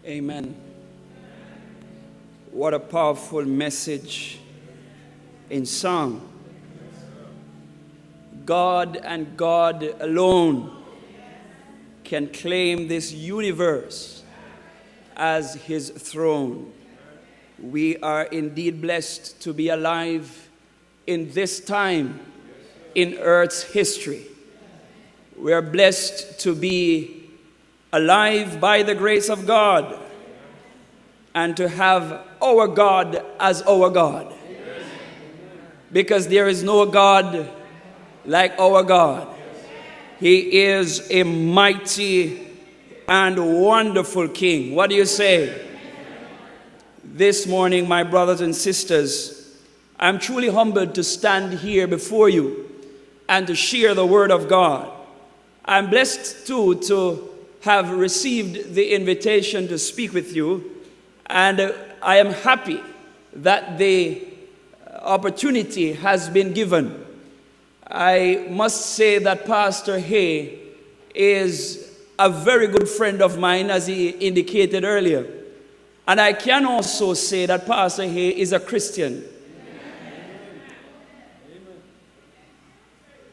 Amen. What a powerful message in song. God and God alone can claim this universe as his throne. We are indeed blessed to be alive in this time in Earth's history. We are blessed to be alive by the grace of God and to have our God as our God. Because there is no God like our God. He is a mighty and wonderful King. What do you say? This morning, my brothers and sisters, I'm truly humbled to stand here before you and to share the word of God. I'm blessed too to have received the invitation to speak with you, and I am happy that the opportunity has been given. I must say that Pastor Hay is a very good friend of mine, as he indicated earlier. And I can also say that Pastor Hay is a Christian.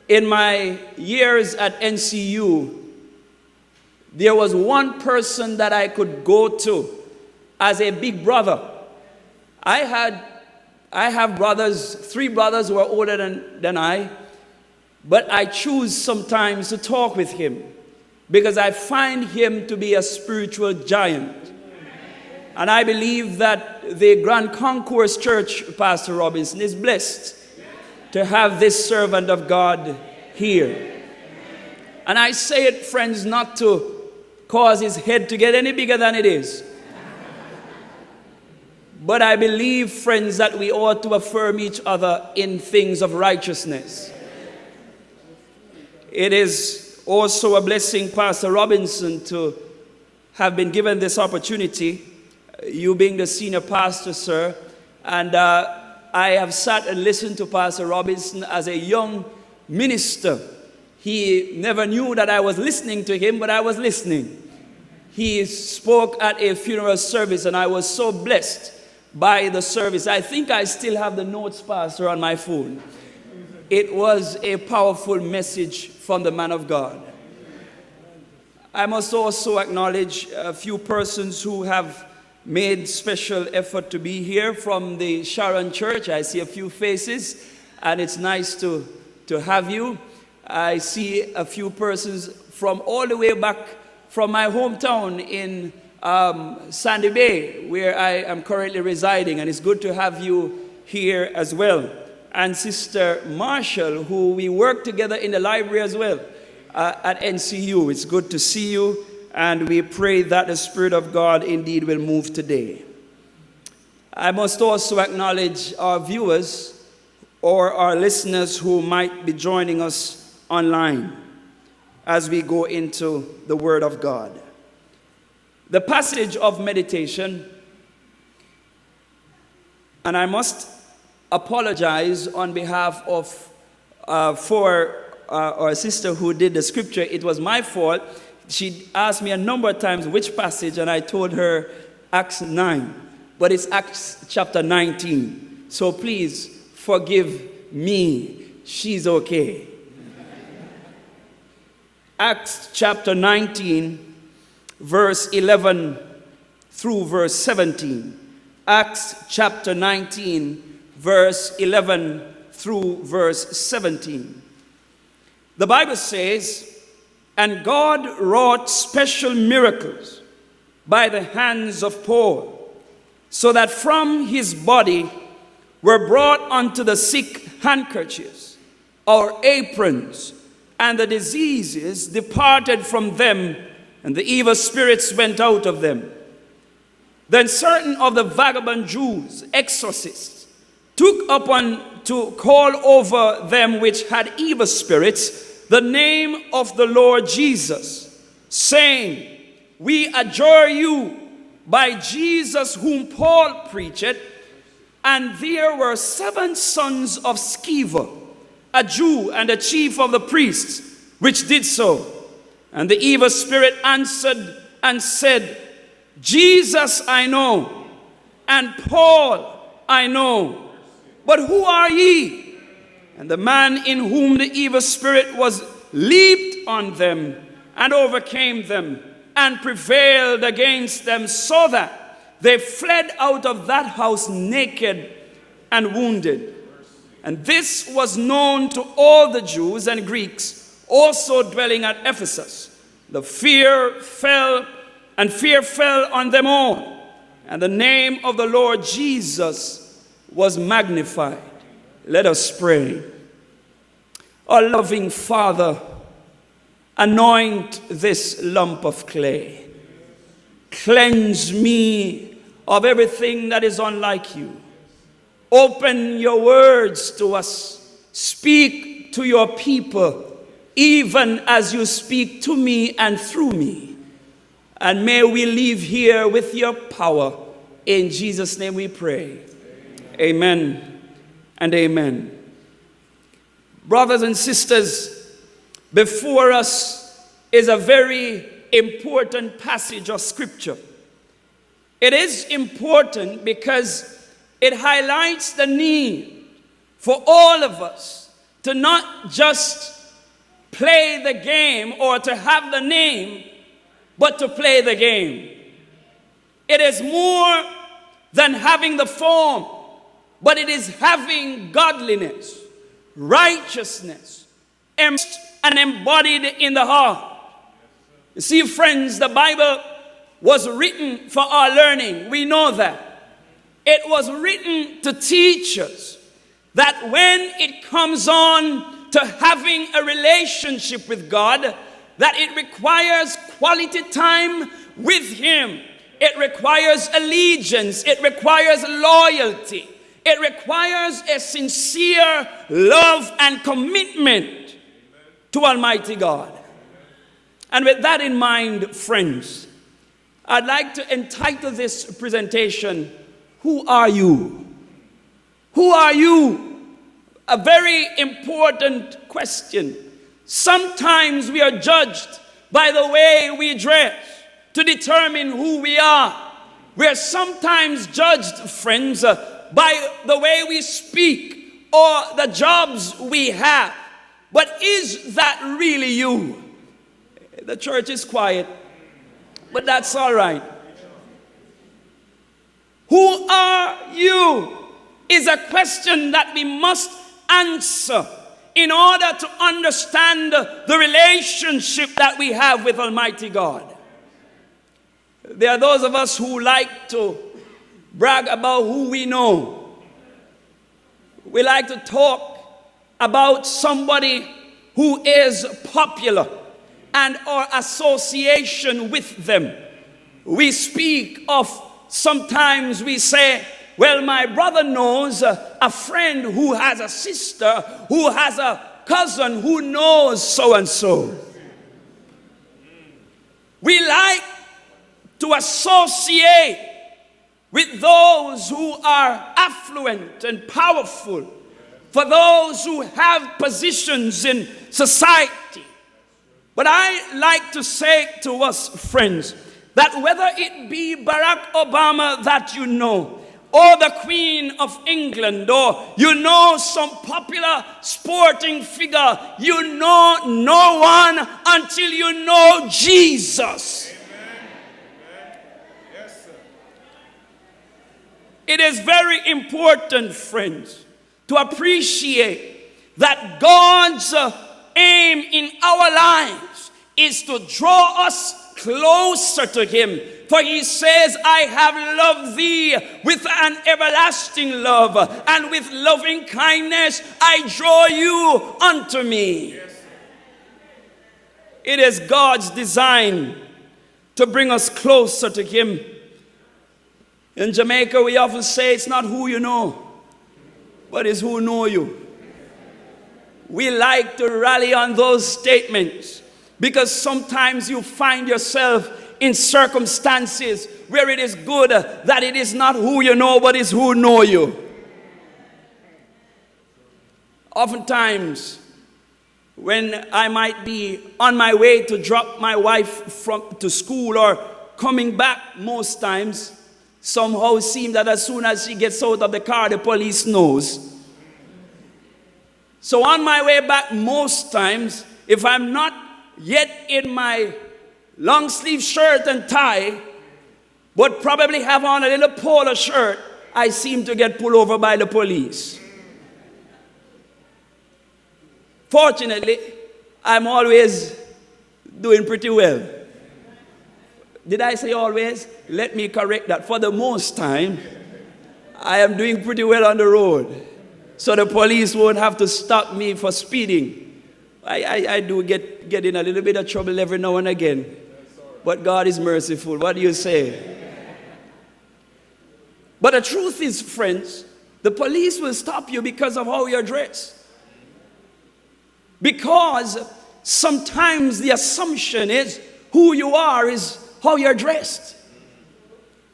In my years at NCU, there was one person that I could go to as a big brother. I have brothers, 3 brothers who are older than I, but I choose sometimes to talk with him because I find him to be a spiritual giant. And I believe that the Grand Concourse Church, Pastor Robinson, is blessed to have this servant of God here. And I say it, friends, not to cause his head to get any bigger than it is. But I believe, friends, that we ought to affirm each other in things of righteousness. It is also a blessing, Pastor Robinson, to have been given this opportunity, you being the senior pastor, sir. And I have sat and listened to Pastor Robinson as a young minister. He never knew that I was listening to him, but I was listening. He spoke at a funeral service, and I was so blessed by the service. I think I still have the notes, Pastor, on my phone. It was a powerful message from the man of God. I must also acknowledge a few persons who have made special effort to be here from the Sharon Church. I see a few faces, and it's nice to have you. I see a few persons from all the way back from my hometown in Sandy Bay, where I am currently residing, and it's good to have you here as well. And Sister Marshall, who we work together in the library as well at NCU. It's good to see you, and we pray that the Spirit of God indeed will move today. I must also acknowledge our viewers or our listeners who might be joining us online as we go into the Word of God. The passage of meditation, and I must apologize on behalf of for our sister who did the scripture. It was my fault. She asked me a number of times which passage, and I told her Acts 9, but it's Acts chapter 19. So please forgive me. She's okay. Acts chapter 19, verse 11 through verse 17. Acts chapter 19, verse 11 through verse 17. The Bible says, "And God wrought special miracles by the hands of Paul, so that from his body were brought unto the sick handkerchiefs or aprons, and the diseases departed from them, and the evil spirits went out of them. Then certain of the vagabond Jews, exorcists, took upon to call over them which had evil spirits the name of the Lord Jesus, saying, We adjure you by Jesus whom Paul preached. And there were 7 sons of Sceva, a Jew and a chief of the priests, which did so. And the evil spirit answered and said, Jesus I know, and Paul I know. But who are ye? And the man in whom the evil spirit was leaped on them and overcame them and prevailed against them, so that they fled out of that house naked and wounded. And this was known to all the Jews and Greeks also dwelling at Ephesus. The fear fell on them all, and the name of the Lord Jesus was magnified. Let us pray. Our loving Father, anoint this lump of clay. Cleanse me of everything that is unlike you. Open your words to us. Speak to your people, even as you speak to me and through me. And may we leave here with your power. In Jesus' name we pray. Amen and amen. Brothers and sisters, before us is a very important passage of scripture. It is important because it highlights the need for all of us to not just play the game or to have the name, but to play the game. It is more than having the form, but it is having godliness, righteousness, and embodied in the heart. You see, friends, the Bible was written for our learning. We know that. It was written to teach us that when it comes on to having a relationship with God, that it requires quality time with Him. It requires allegiance. It requires loyalty. It requires a sincere love and commitment to Almighty God. And with that in mind, friends, I'd like to entitle this presentation, Who Are You? Who are you? A very important question. Sometimes we are judged by the way we dress to determine who we are. We are sometimes judged, friends, by the way we speak or the jobs we have. But is that really you? The church is quiet, but that's all right. Who are you is a question that we must answer in order to understand the relationship that we have with Almighty God. There are those of us who like to brag about who we know. We like to talk about somebody who is popular and our association with them. We speak of, sometimes we say, well, my brother knows a friend who has a sister, who has a cousin who knows so and so. We like to associate with those who are affluent and powerful, for those who have positions in society. But I like to say to us, friends, that whether it be Barack Obama that you know, or the Queen of England, or you know some popular sporting figure, you know no one until you know Jesus. Amen. Yes, sir. It is very important, friends, to appreciate that God's aim in our lives is to draw us closer to Him. For He says, I have loved thee with an everlasting love, and with loving kindness I draw you unto me. Yes. It is God's design to bring us closer to Him. In Jamaica, we often say it's not who you know, but it's who know you. We like to rally on those statements because sometimes you find yourself in circumstances where it is good that it is not who you know, but it's who know you. Oftentimes, when I might be on my way to drop my wife to school or coming back most times, somehow seem that as soon as she gets out of the car, the police knows. So on my way back most times, if I'm not yet in my long sleeve shirt and tie, but probably have on a little polo shirt, I seem to get pulled over by the police. Fortunately, I'm always doing pretty well. Did I say always? Let me correct that. For the most time, I am doing pretty well on the road. So the police won't have to stop me for speeding. I do get in a little bit of trouble every now and again. But God is merciful. What do you say? But the truth is, friends, the police will stop you because of how you're dressed. Because sometimes the assumption is who you are is how you're dressed.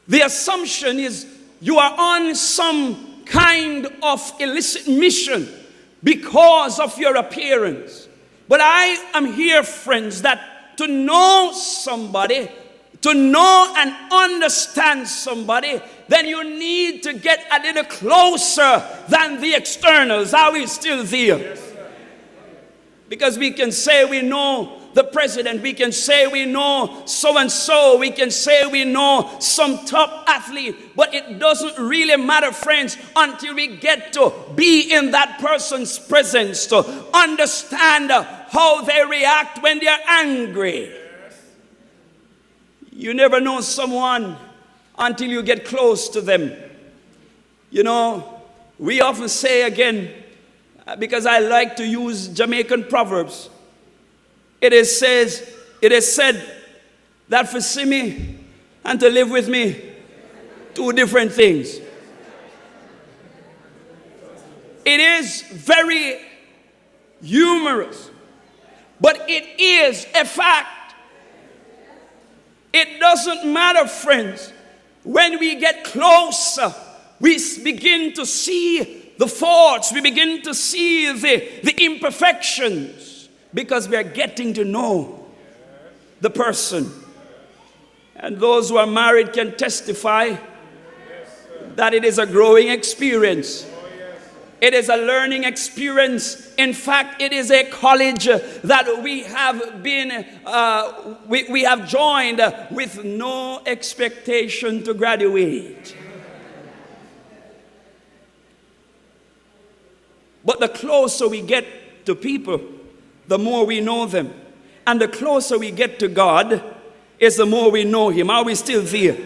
The assumption is you are on some kind of illicit mission because of your appearance. But I am here, friends, that to know somebody, to know and understand somebody, then you need to get a little closer than the externals. Are we still there? Yes, because we can say we know the president, we can say we know so-and-so, we can say we know some top athlete, but it doesn't really matter, friends, until we get to be in that person's presence, to understand how they react when they're angry. You never know someone until you get close to them. You know, we often say again, because I like to use Jamaican proverbs, it is said that for see me and to live with me, two different things. It is very humorous, but it is a fact. It doesn't matter, friends. When we get closer, we begin to see the faults, we begin to see the imperfections, because we are getting to know the person. And those who are married can testify that it is a growing experience. It is a learning experience. In fact, it is a college that we have been, we have joined with no expectation to graduate. But the closer we get to people, the more we know them. And the closer we get to God, is the more we know Him. Are we still there?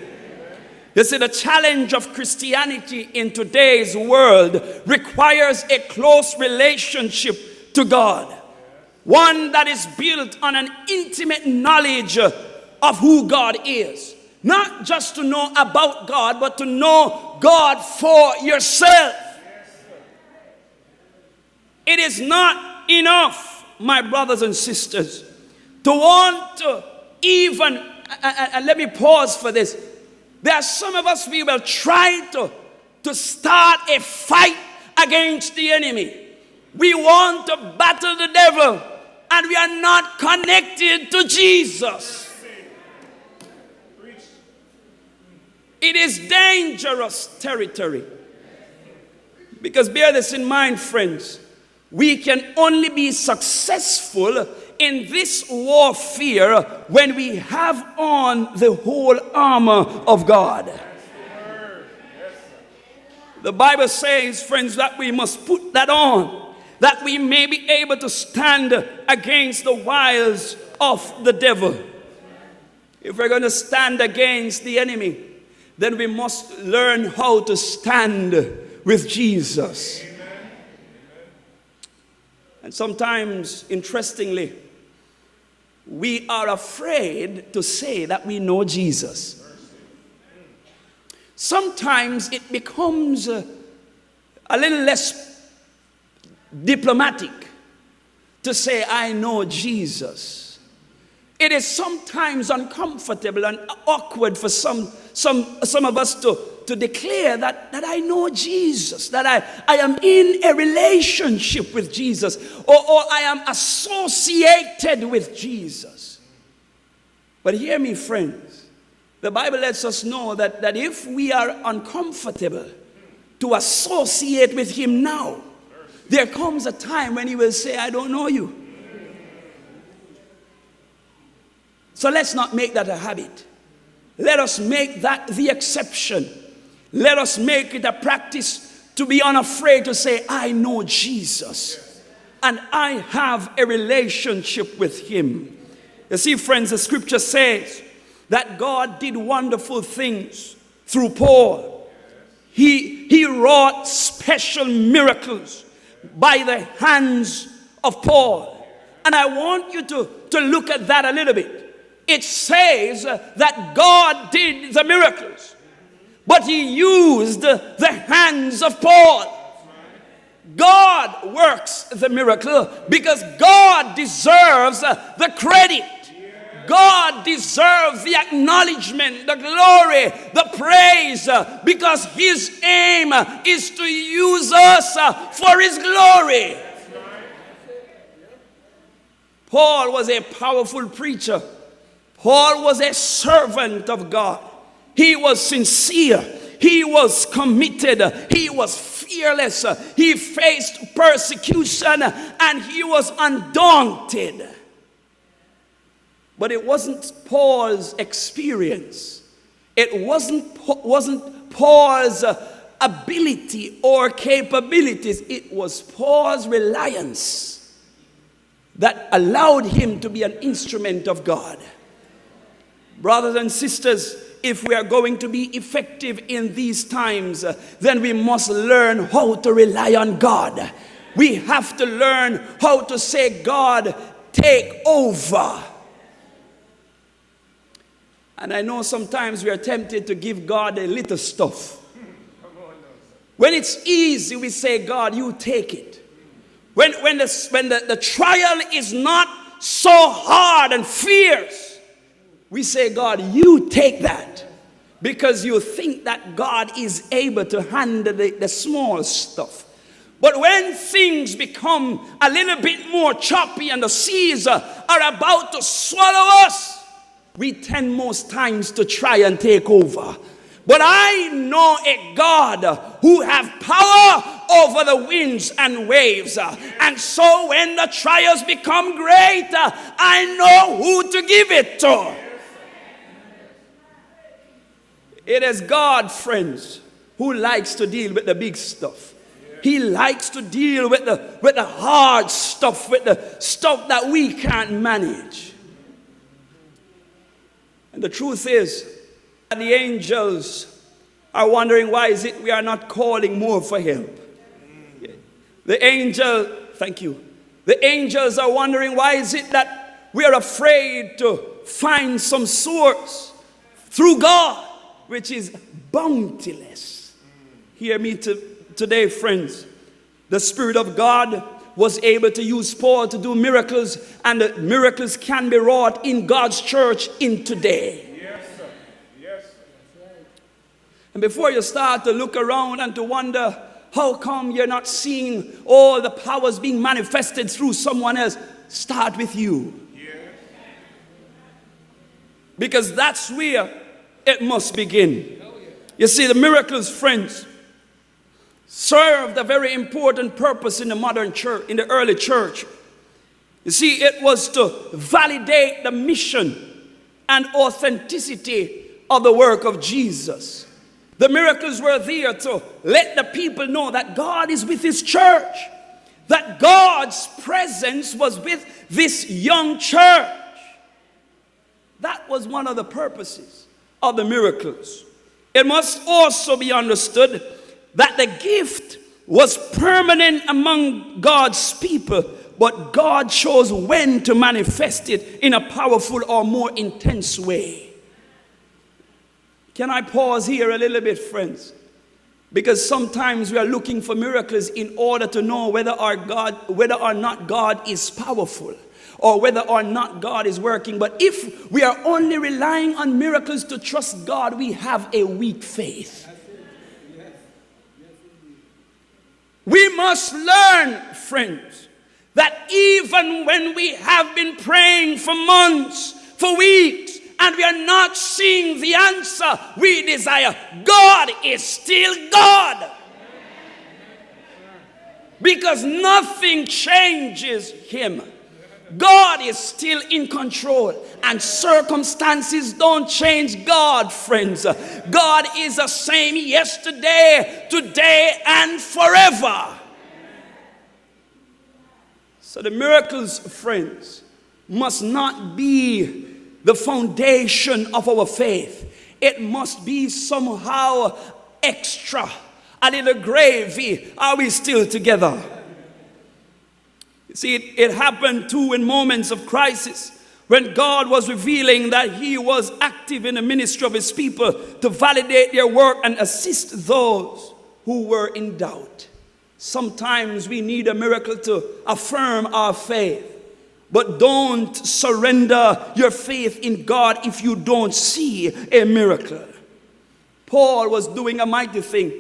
You see, the challenge of Christianity in today's world requires a close relationship to God. One that is built on an intimate knowledge of who God is. Not just to know about God, but to know God for yourself. It is not enough, my brothers and sisters, to want to even, and let me pause for this. There are some of us, we will try to start a fight against the enemy. We want to battle the devil, and we are not connected to Jesus. It is dangerous territory. Because bear this in mind, friends. We can only be successful in this warfare when we have on the whole armor of God. The Bible says, friends, that we must put that on, that we may be able to stand against the wiles of the devil. If we're going to stand against the enemy, then we must learn how to stand with Jesus. And sometimes, interestingly, we are afraid to say that we know Jesus. Sometimes it becomes a little less diplomatic to say, I know Jesus. It is sometimes uncomfortable and awkward for some of us to declare that I know Jesus, that I am in a relationship with Jesus, or I am associated with Jesus. But hear me, friends, The Bible lets us know that if we are uncomfortable to associate with him now, there comes a time when he will say, I don't know you. So let's not make that a habit. Let us make that the exception. Let us make it a practice to be unafraid to say, I know Jesus. And I have a relationship with him. You see, friends, the scripture says that God did wonderful things through Paul. He wrought special miracles by the hands of Paul. And I want you to look at that a little bit. It says that God did the miracles, but he used the hands of Paul. God works the miracle because God deserves the credit. God deserves the acknowledgement, the glory, the praise, because his aim is to use us for his glory. Paul was a powerful preacher. Paul was a servant of God. He was sincere. He was committed. He was fearless. He faced persecution and he was undaunted. But it wasn't Paul's experience. It wasn't Paul's ability or capabilities. It was Paul's reliance that allowed him to be an instrument of God. Brothers and sisters, if we are going to be effective in these times, then we must learn how to rely on God. We have to learn how to say, God, take over. And I know sometimes we are tempted to give God a little stuff. When it's easy, we say, God, you take it. When the trial is not so hard and fierce, we say, God, you take that. Because you think that God is able to handle the small stuff. But when things become a little bit more choppy and the seas are about to swallow us, we tend most times to try and take over. But I know a God who has power over the winds and waves. And so when the trials become great, I know who to give it to. It is God, friends, who likes to deal with the big stuff. He likes to deal with the hard stuff, with the stuff that we can't manage. And the truth is, the angels are wondering why is it we are not calling more for help. The angels are wondering why is it that we are afraid to find some source through God, which is bounteous. Hear me today, friends. The Spirit of God was able to use Paul to do miracles, and the miracles can be wrought in God's church in today. Yes, sir. Yes, sir. And before you start to look around and to wonder, how come you're not seeing all the powers being manifested through someone else? Start with you. Yes. Because that's where it must begin. You see, the miracles, friends, served a very important purpose in the modern church, in the early church. You see, it was to validate the mission and authenticity of the work of Jesus. The miracles were there to let the people know that God is with his church, that God's presence was with this young church. That was one of the purposes of the miracles. It must also be understood that the gift was permanent among God's people, but God chose when to manifest it in a powerful or more intense way. Can I pause here a little bit, friends? Because sometimes we are looking for miracles in order to know whether or not God is powerful, or whether or not God is working. But if we are only relying on miracles to trust God, we have a weak faith. We must learn, friends, that even when we have been praying for months, for weeks, and we are not seeing the answer we desire, God is still God. Because nothing changes him. God is still in control, and circumstances don't change God, friends. God is the same yesterday, today, and forever. So the miracles, friends, must not be the foundation of our faith. It must be somehow extra. A little gravy. Are we still together? See, it happened too in moments of crisis when God was revealing that he was active in the ministry of his people to validate their work and assist those who were in doubt. Sometimes we need a miracle to affirm our faith, but don't surrender your faith in God if you don't see a miracle. Paul was doing a mighty thing.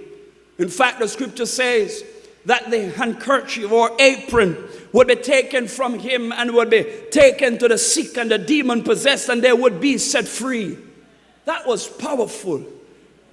In fact, the scripture says that the handkerchief or apron would be taken from him and would be taken to the sick and the demon possessed, and they would be set free. That was powerful.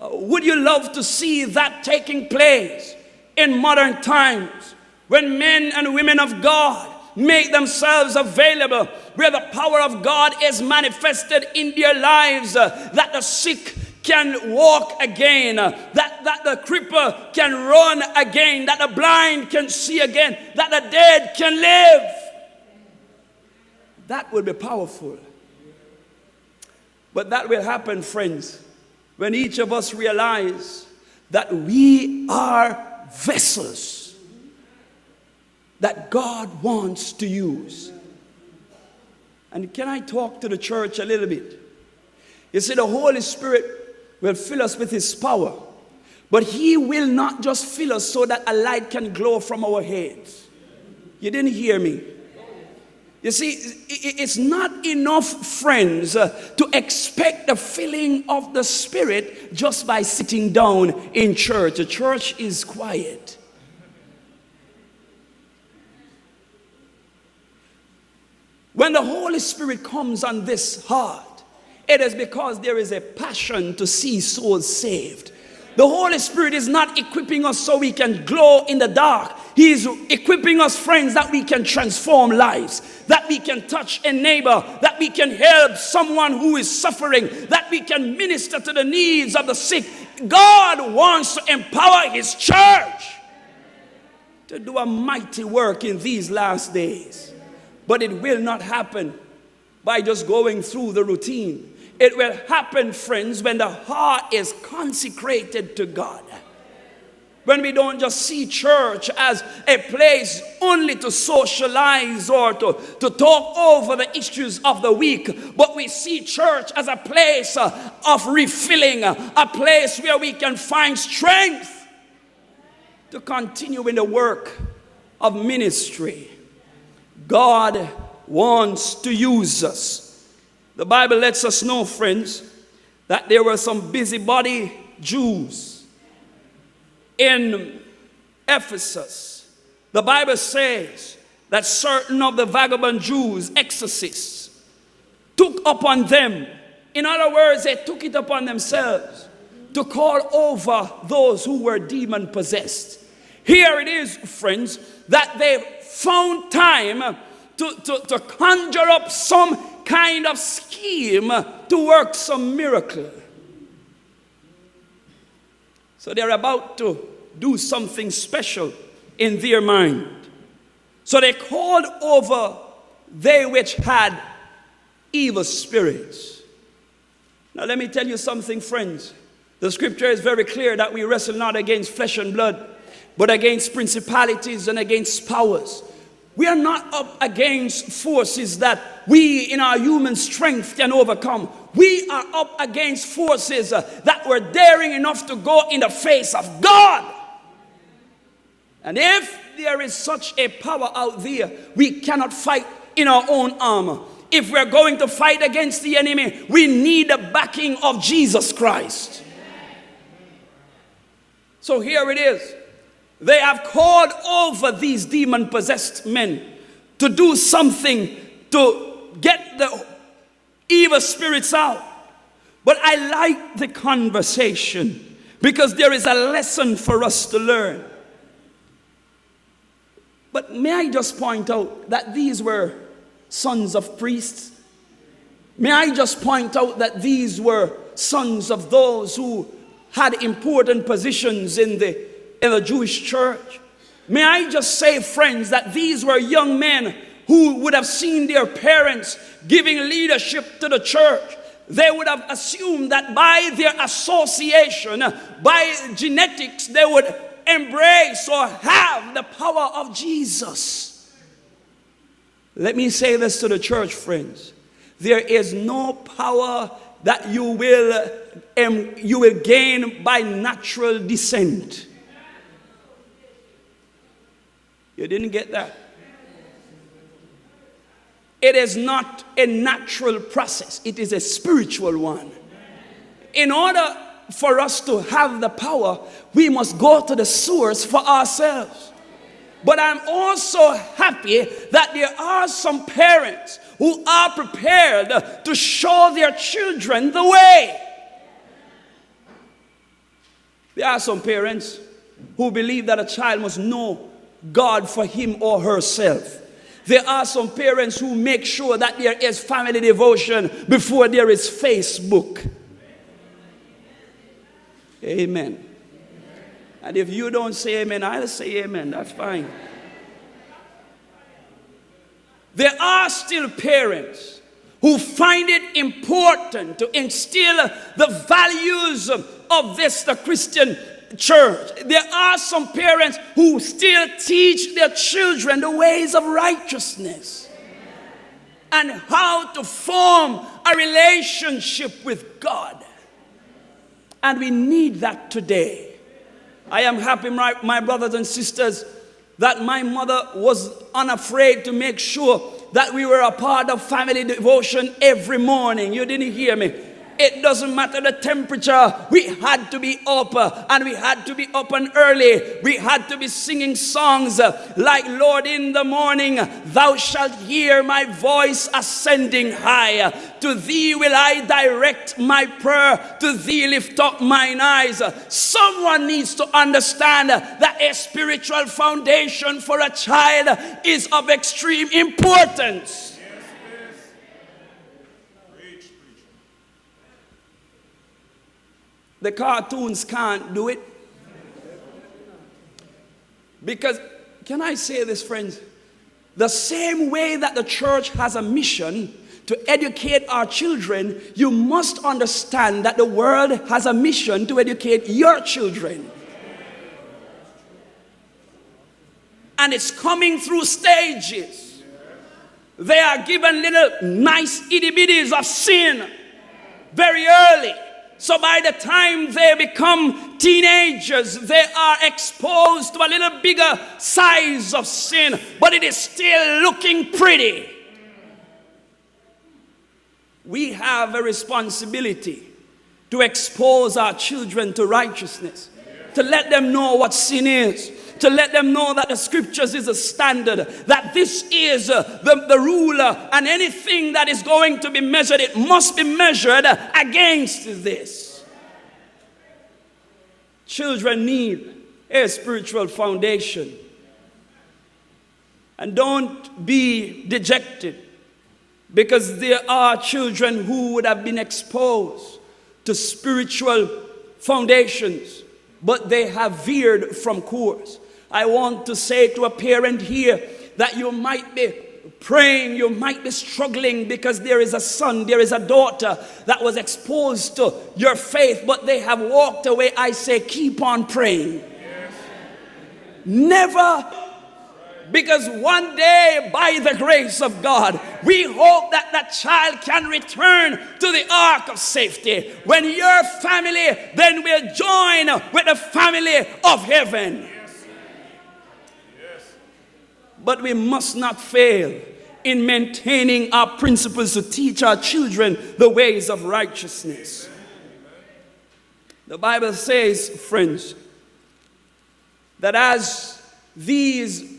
Would you love to see that taking place in modern times when men and women of God make themselves available, where the power of God is manifested in their lives, that the sick can walk again, that the cripple can run again, that the blind can see again, that the dead can live? That will be powerful. But that will happen, friends, when each of us realize that we are vessels that God wants to use. And can I talk to the church a little bit? You see, the Holy Spirit will fill us with his power, but he will not just fill us so that a light can glow from our heads. You didn't hear me. You see, it's not enough, friends, to expect the filling of the Spirit just by sitting down in church. The church is quiet. When the Holy Spirit comes on this heart, it is because there is a passion to see souls saved. The Holy Spirit is not equipping us so we can glow in the dark. He is equipping us, friends, that we can transform lives, that we can touch a neighbor, that we can help someone who is suffering, that we can minister to the needs of the sick. God wants to empower his church to do a mighty work in these last days. But it will not happen by just going through the routine. It will happen, friends, when the heart is consecrated to God. When we don't just see church as a place only to socialize or to talk over the issues of the week, but we see church as a place of refilling, a place where we can find strength to continue in the work of ministry. God wants to use us. The Bible lets us know, friends, that there were some busybody Jews in Ephesus. The Bible says that certain of the vagabond Jews, exorcists, took upon them. In other words, they took it upon themselves to call over those who were demon possessed. Here it is, friends, that they found time to conjure up some kind of scheme to work some miracle. So they're about to do something special in their mind. So they called over they which had evil spirits. Now let me tell you something, friends. The scripture is very clear that we wrestle not against flesh and blood, but against principalities and against powers. We are not up against forces that we in our human strength can overcome. We are up against forces that were daring enough to go in the face of God. And if there is such a power out there, we cannot fight in our own armor. If we're going to fight against the enemy, we need the backing of Jesus Christ. So here it is. They have called over these demon-possessed men to do something to get the evil spirits out. But I like the conversation because there is a lesson for us to learn. But may I just point out that these were sons of priests? May I just point out that these were sons of those who had important positions in the Jewish church? May I just say, friends, that these were young men who would have seen their parents giving leadership to the church. They would have assumed that by their association, by genetics, they would embrace or have the power of Jesus. Let me say this to the church, friends. There is no power that you will gain by natural descent. You didn't get that? It is not a natural process. It is a spiritual one. In order for us to have the power, we must go to the source for ourselves. But I'm also happy that there are some parents who are prepared to show their children the way. There are some parents who believe that a child must know God for him or herself. There are some parents who make sure that there is family devotion before there is Facebook. Amen. And if you don't say amen, I'll say amen. That's fine. There are still parents who find it important to instill the values of the Christian church. There are some parents who still teach their children the ways of righteousness and how to form a relationship with God. And we need that today. I am happy, my brothers and sisters, that my mother was unafraid to make sure that we were a part of family devotion every morning. You didn't hear me. It doesn't matter the temperature. We had to be up, and we had to be up and early. We had to be singing songs like, Lord, in the morning, thou shalt hear my voice ascending high. To thee will I direct my prayer. To thee lift up mine eyes. Someone needs to understand that a spiritual foundation for a child is of extreme importance. The cartoons can't do it. Because, can I say this, friends? The same way that the church has a mission to educate our children, you must understand that the world has a mission to educate your children. And it's coming through stages. They are given little nice itty-bitties of sin very early. So by the time they become teenagers, they are exposed to a little bigger size of sin, but it is still looking pretty. We have a responsibility to expose our children to righteousness, to let them know what sin is, to let them know that the scriptures is a standard, that this is the ruler, and anything that is going to be measured, it must be measured against this. Children need a spiritual foundation. And don't be dejected, because there are children who would have been exposed to spiritual foundations, but they have veered from course. I want to say to a parent here that you might be praying, you might be struggling because there is a son, there is a daughter that was exposed to your faith, but they have walked away. I say keep on praying. Yes. Never, because one day by the grace of God, we hope that that child can return to the ark of safety, when your family then will join with the family of heaven. But we must not fail in maintaining our principles to teach our children the ways of righteousness. The Bible says, friends, that as these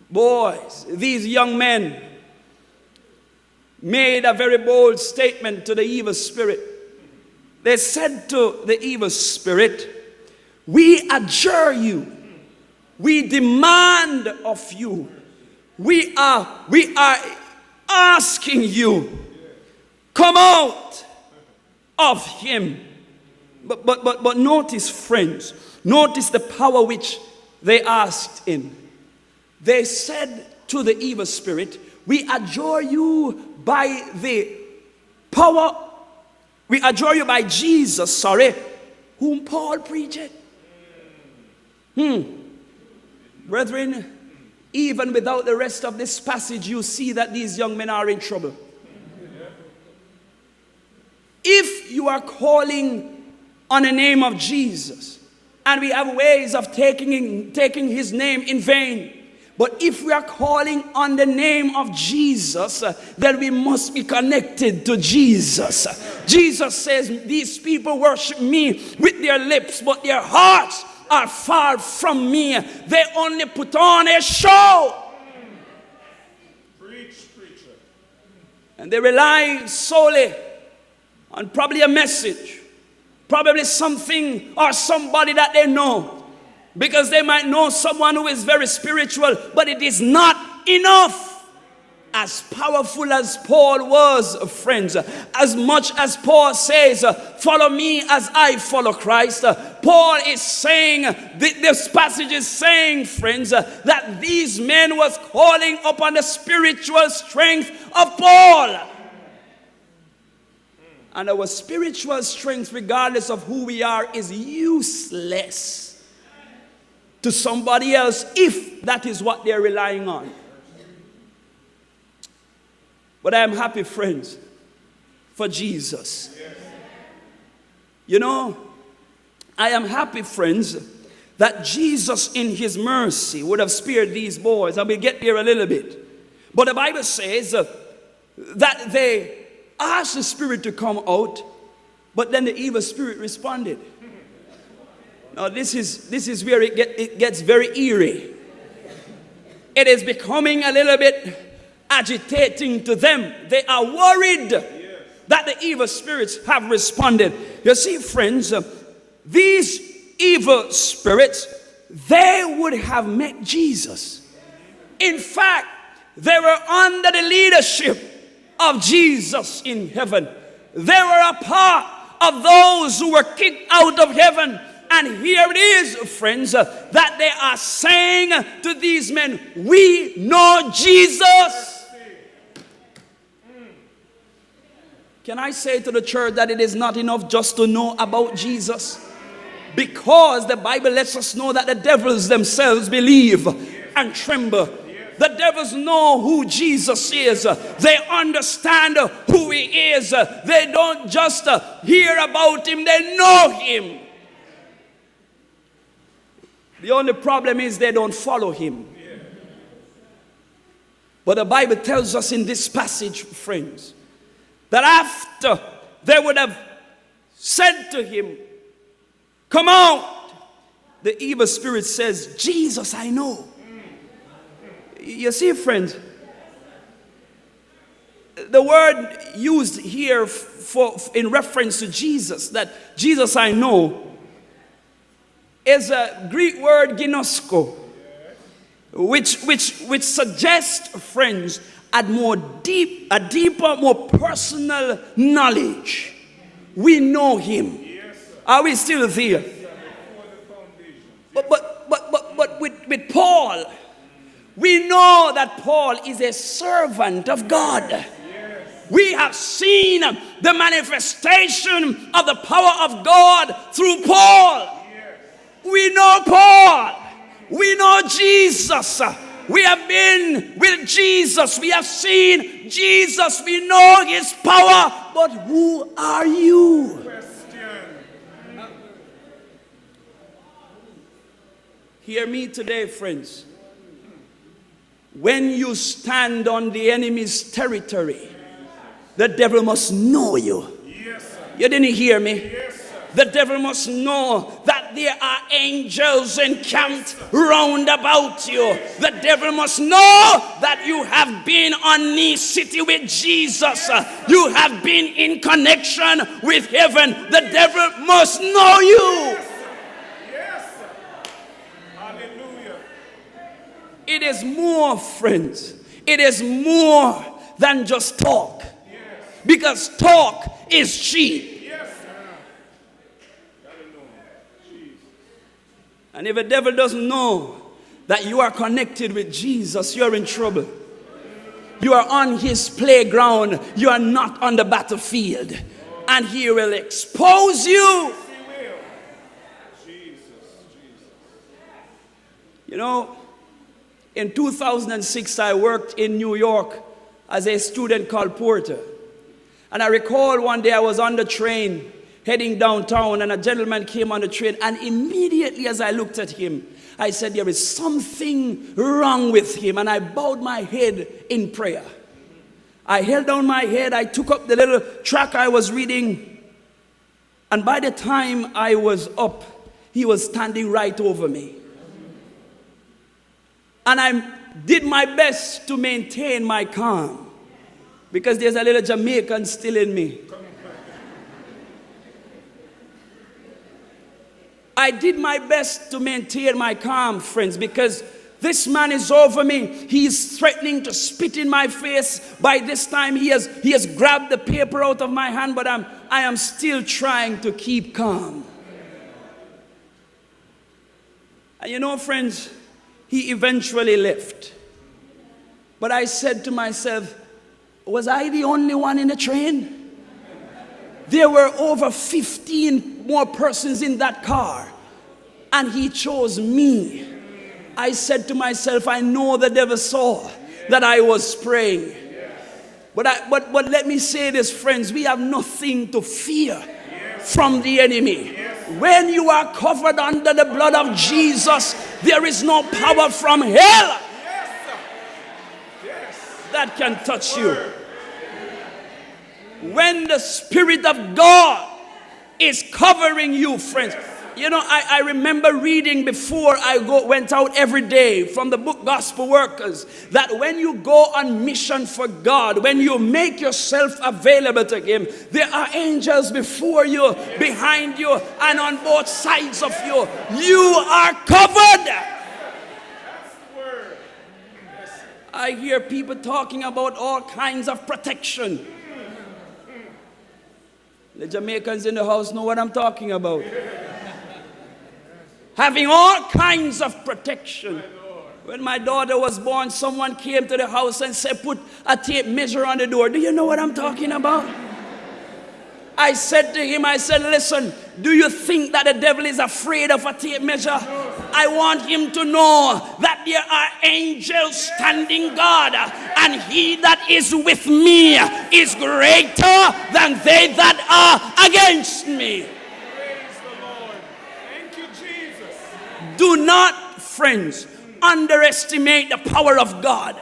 boys, these young men, made a very bold statement to the evil spirit. They said to the evil spirit, we adjure you. We demand of you. We are asking you, come out of him. But notice, friends, notice the power which they asked in. They said to the evil spirit, we adjure you by the power, we adjure you by Jesus, whom Paul preached. Brethren, even without the rest of this passage, you see that these young men are in trouble. If you are calling on the name of Jesus, and we have ways of taking his name in vain, but if we are calling on the name of Jesus, then we must be connected to Jesus. Jesus says, these people worship me with their lips, but their hearts are far from me. They only put on a show. Preach, preacher. And they rely solely on probably a message, probably something or somebody that they know. Because they might know someone who is very spiritual, but it is not enough. As powerful as Paul was, friends, as much as Paul says, follow me as I follow Christ, Paul is saying, this passage is saying, friends, that these men was calling upon the spiritual strength of Paul. And our spiritual strength, regardless of who we are, is useless to somebody else if that is what they're relying on. But I am happy, friends, for Jesus. You know, I am happy, friends, that Jesus in his mercy would have spared these boys. And we'll get there a little bit. But the Bible says that they asked the spirit to come out, but then the evil spirit responded. Now this is where it gets very eerie. It is becoming a little bit agitating to them. They are worried that the evil spirits have responded. You see, friends, these evil spirits, they would have met Jesus. In fact, they were under the leadership of Jesus in heaven. They were a part of those who were kicked out of heaven. And here it is, friends, that they are saying to these men, we know Jesus. Can I say to the church that it is not enough just to know about Jesus? Because the Bible lets us know that the devils themselves believe and tremble. The devils know who Jesus is. They understand who he is. They don't just hear about him, they know him. The only problem is they don't follow him. But the Bible tells us in this passage, friends, that after they would have said to him, come out, the evil spirit says, Jesus, I know. You see, friends, the word used here in reference to Jesus, that Jesus I know, is a Greek word ginosko, which suggests, friends, a deeper, more personal knowledge. We know him. Are we still there? But with Paul, we know that Paul is a servant of God. We have seen the manifestation of the power of God through Paul. We know Paul. We know Jesus. We have been with Jesus. We have seen Jesus. We know his power. But who are you? Hear me today, friends. When you stand on the enemy's territory, the devil must know you. You didn't hear me? The devil must know that that there are angels encamped round about you. The devil must know that you have been on knee city with Jesus. You have been in connection with heaven. The devil must know you. Yes. Hallelujah. It is more, friends. It is more than just talk. Because talk is cheap. Yes. And if the devil doesn't know that you are connected with Jesus, you're in trouble. You are on his playground. You are not on the battlefield. And he will expose you. You know, in 2006, I worked in New York as a student called Porter. And I recall one day I was on the train heading downtown, and a gentleman came on the train, and immediately as I looked at him, I said, there is something wrong with him. And I bowed my head in prayer. I held down my head. I took up the little track I was reading. And by the time I was up, he was standing right over me. And I did my best to maintain my calm, because there's a little Jamaican still in me. I did my best to maintain my calm, friends, because this man is over me. He's threatening to spit in my face. By this time, he has grabbed the paper out of my hand, but I am still trying to keep calm. And you know, friends, he eventually left. But I said to myself, was I the only one in the train? There were over 15 more persons in that car, and he chose me. I said to myself, I know the devil saw that I was praying. But let me say this, friends, we have nothing to fear from the enemy. When you are covered under the blood of Jesus, there is no power from hell that can touch you. When the Spirit of God is covering you, friends. You know, I remember reading before I went out every day from the book Gospel Workers, that when you go on mission for God, when you make yourself available to Him, there are angels before you, behind you, and on both sides of you. You are covered. I hear people talking about all kinds of protection. The Jamaicans in the house know what I'm talking about. Having all kinds of protection. When my daughter was born, someone came to the house and said, put a tape measure on the door. Do you know what I'm talking about? I said to him, I said, listen, do you think that the devil is afraid of a tape measure? I want him to know that there are angels standing guard, and he that is with me is greater than they that are against me. Praise the Lord. Thank you, Jesus. Do not, friends, underestimate the power of God.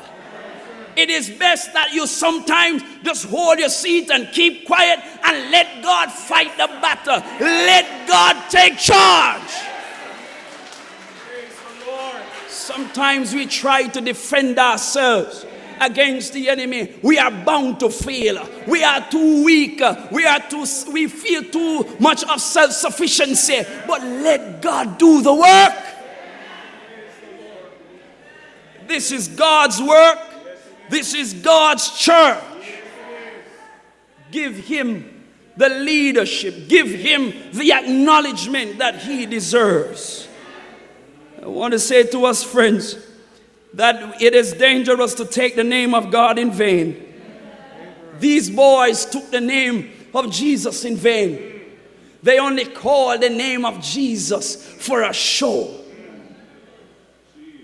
It is best that you sometimes just hold your seat and keep quiet and let God fight the battle. Let God take charge. Praise the Lord. Sometimes we try to defend ourselves against the enemy. We are bound to fail. We are too weak. We feel too much of self-sufficiency. But let God do the work. This is God's work. This is God's church. Give him the leadership. Give him the acknowledgement that he deserves. I want to say to us, friends, that it is dangerous to take the name of God in vain. These boys took the name of Jesus in vain. They only called the name of Jesus for a show.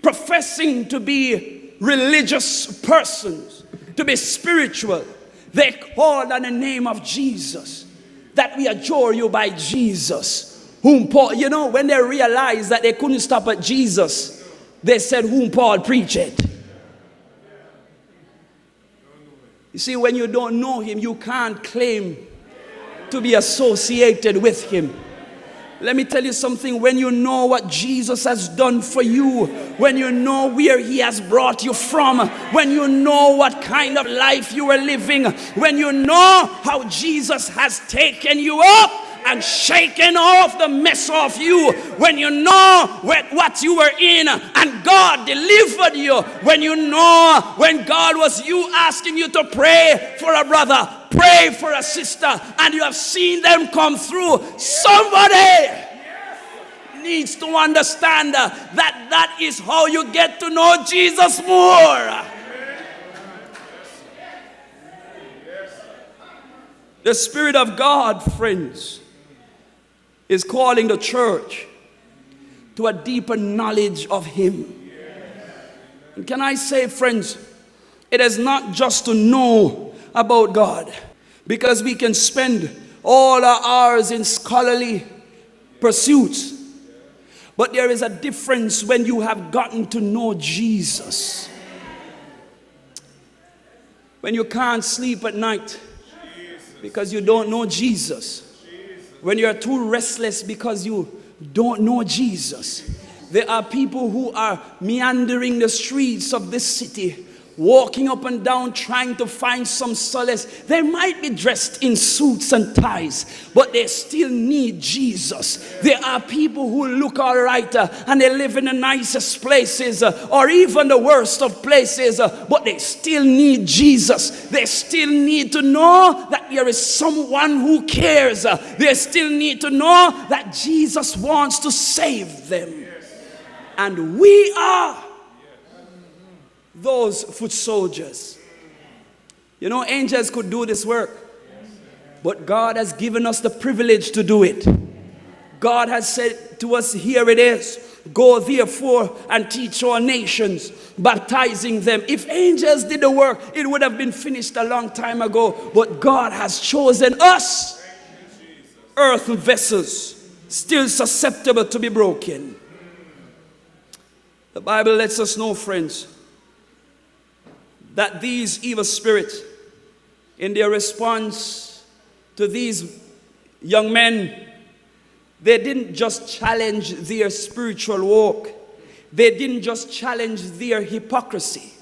Professing to be religious persons, to be spiritual, they called on the name of Jesus, that we adjure you by Jesus, whom Paul, you know, when they realized that they couldn't stop at Jesus, they said, whom Paul preached. You see, when you don't know him, you can't claim to be associated with him. Let me tell you something. When you know what Jesus has done for you, when you know where he has brought you from, when you know what kind of life you are living, when you know how Jesus has taken you up and shaken off the mess off you, when you know what you were in and God delivered you, when you know when God was asking you to pray for a brother, pray for a sister, and you have seen them come through, somebody needs to understand that is how you get to know Jesus more. The Spirit of God, friends, is calling the church to a deeper knowledge of him. And can I say, friends, it is not just to know about God, because we can spend all our hours in scholarly pursuits, but there is a difference when you have gotten to know Jesus. When you can't sleep at night because you don't know Jesus. When you're too restless because you don't know Jesus. There are people who are meandering the streets of this city, walking up and down trying to find some solace. They might be dressed in suits and ties, but they still need Jesus. There are people who look all right and they live in the nicest places or even the worst of places, but they still need Jesus. They still need to know that there is someone who cares. They still need to know that Jesus wants to save them. And we are those foot soldiers. You know, angels could do this work, but God has given us the privilege to do it. God has said to us, here it is. Go therefore and teach all nations, baptizing them. If angels did the work, it would have been finished a long time ago. But God has chosen us, earthen vessels, still susceptible to be broken. The Bible lets us know, friends, that these evil spirits, in their response to these young men, they didn't just challenge their spiritual walk. They didn't just challenge their hypocrisy.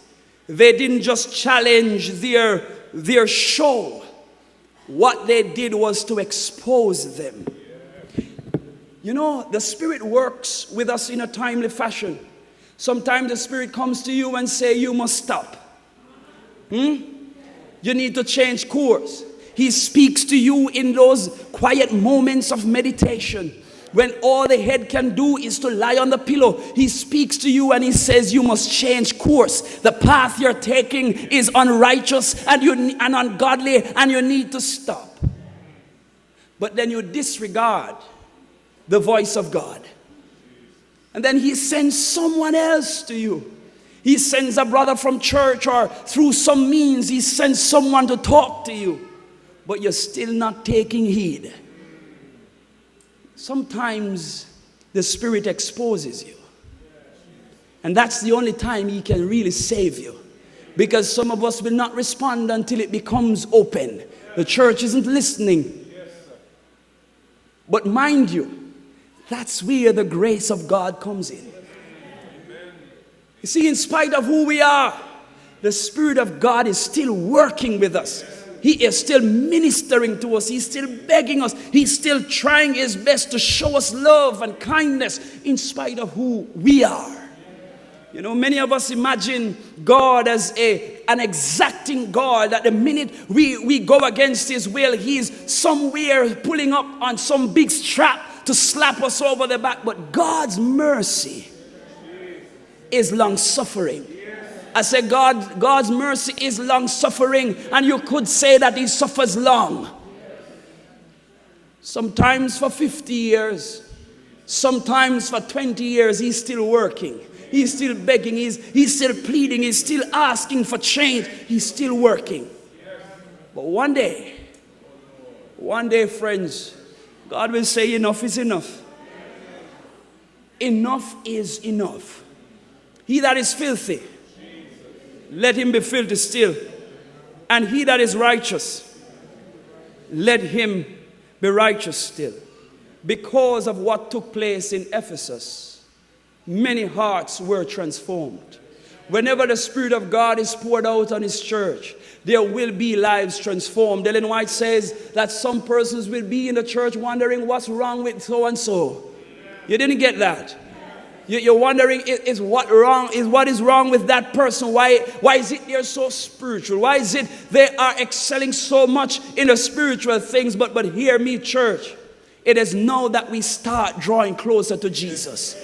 They didn't just challenge their show. What they did was to expose them. You know, the Spirit works with us in a timely fashion. Sometimes the Spirit comes to you and say, you must stop. You need to change course. He speaks to you in those quiet moments of meditation when all the head can do is to lie on the pillow. He speaks to you and he says you must change course. The path you're taking is unrighteous and ungodly, and you need to stop. But then you disregard the voice of God. And then he sends someone else to you. He sends a brother from church, or through some means he sends someone to talk to you. But you're still not taking heed. Sometimes the Spirit exposes you. And that's the only time he can really save you. Because some of us will not respond until it becomes open. The church isn't listening. But mind you, that's where the grace of God comes in. You see, in spite of who we are, the Spirit of God is still working with us. He is still ministering to us. He's still begging us. He's still trying his best to show us love and kindness in spite of who we are. You know, many of us imagine God as an exacting God, that the minute we go against his will, he's somewhere pulling up on some big strap to slap us over the back. But God's mercy is long-suffering. I say God's mercy is long-suffering, and you could say that he suffers long. Sometimes for 50 years, sometimes for 20 years, he's still working. He's still begging, he's still pleading, he's still asking for change. He's still working. But one day, friends, God will say enough is enough. Enough is enough. He that is filthy, let him be filthy still. And he that is righteous, let him be righteous still. because of what took place in Ephesus, many hearts were transformed. Whenever the Spirit of God is poured out on His church, there will be lives transformed. Ellen White says that some persons will be in the church wondering what's wrong with so-and-so. You didn't get that. You're wondering is what is wrong with that person? Why is it they're so spiritual? Why is it they are excelling so much in the spiritual things? But hear me, church. It is now that we start drawing closer to Jesus.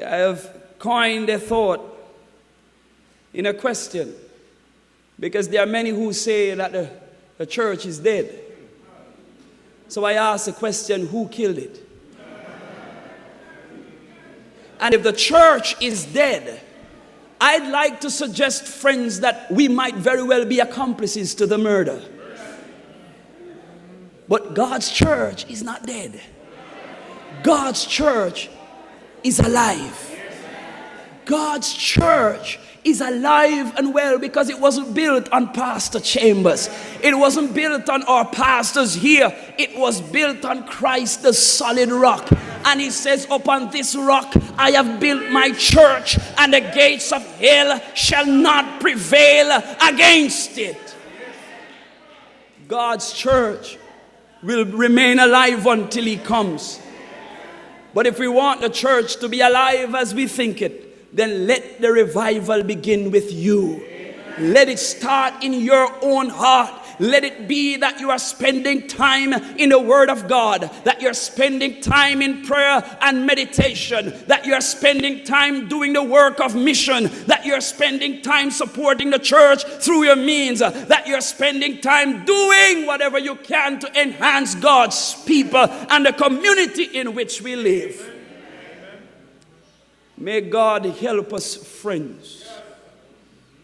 I have coined a thought in a question, because there are many who say that the church is dead. So I ask the question, who killed it? And if the church is dead, I'd like to suggest, friends, that we might very well be accomplices to the murder. But God's church is not dead. God's church is alive. God's church is alive and well because it wasn't built on Pastor Chambers. It wasn't built on our pastors here. It was built on Christ, the solid rock. And He says, upon this rock I have built my church, and the gates of hell shall not prevail against it. God's church will remain alive until He comes. But if we want the church to be alive as we think it, then let the revival begin with you. Let it start in your own heart. Let it be that you are spending time in the Word of God, that you're spending time in prayer and meditation, that you're spending time doing the work of mission, that you're spending time supporting the church through your means, that you're spending time doing whatever you can to enhance God's people and the community in which we live. May God help us, friends,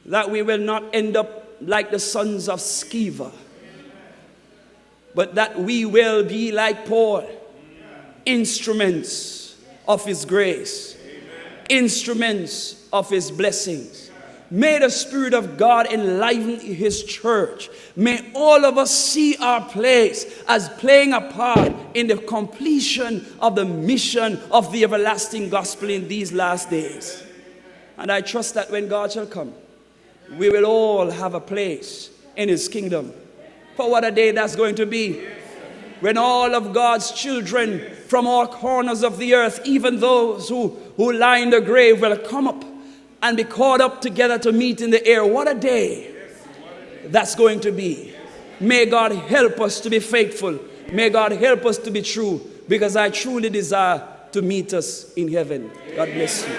that we will not end up like the sons of Sceva, but that we will be like Paul, instruments of His grace, instruments of His blessings. May the Spirit of God enliven His church. May all of us see our place as playing a part in the completion of the mission of the everlasting gospel in these last days. And I trust that when God shall come, we will all have a place in His kingdom. For what a day that's going to be, when all of God's children from all corners of the earth, even those who lie in the grave, will come up and be caught up together to meet in the air. What a day that's going to be. May God help us to be faithful. May God help us to be true, because I truly desire to meet us in heaven. God bless you.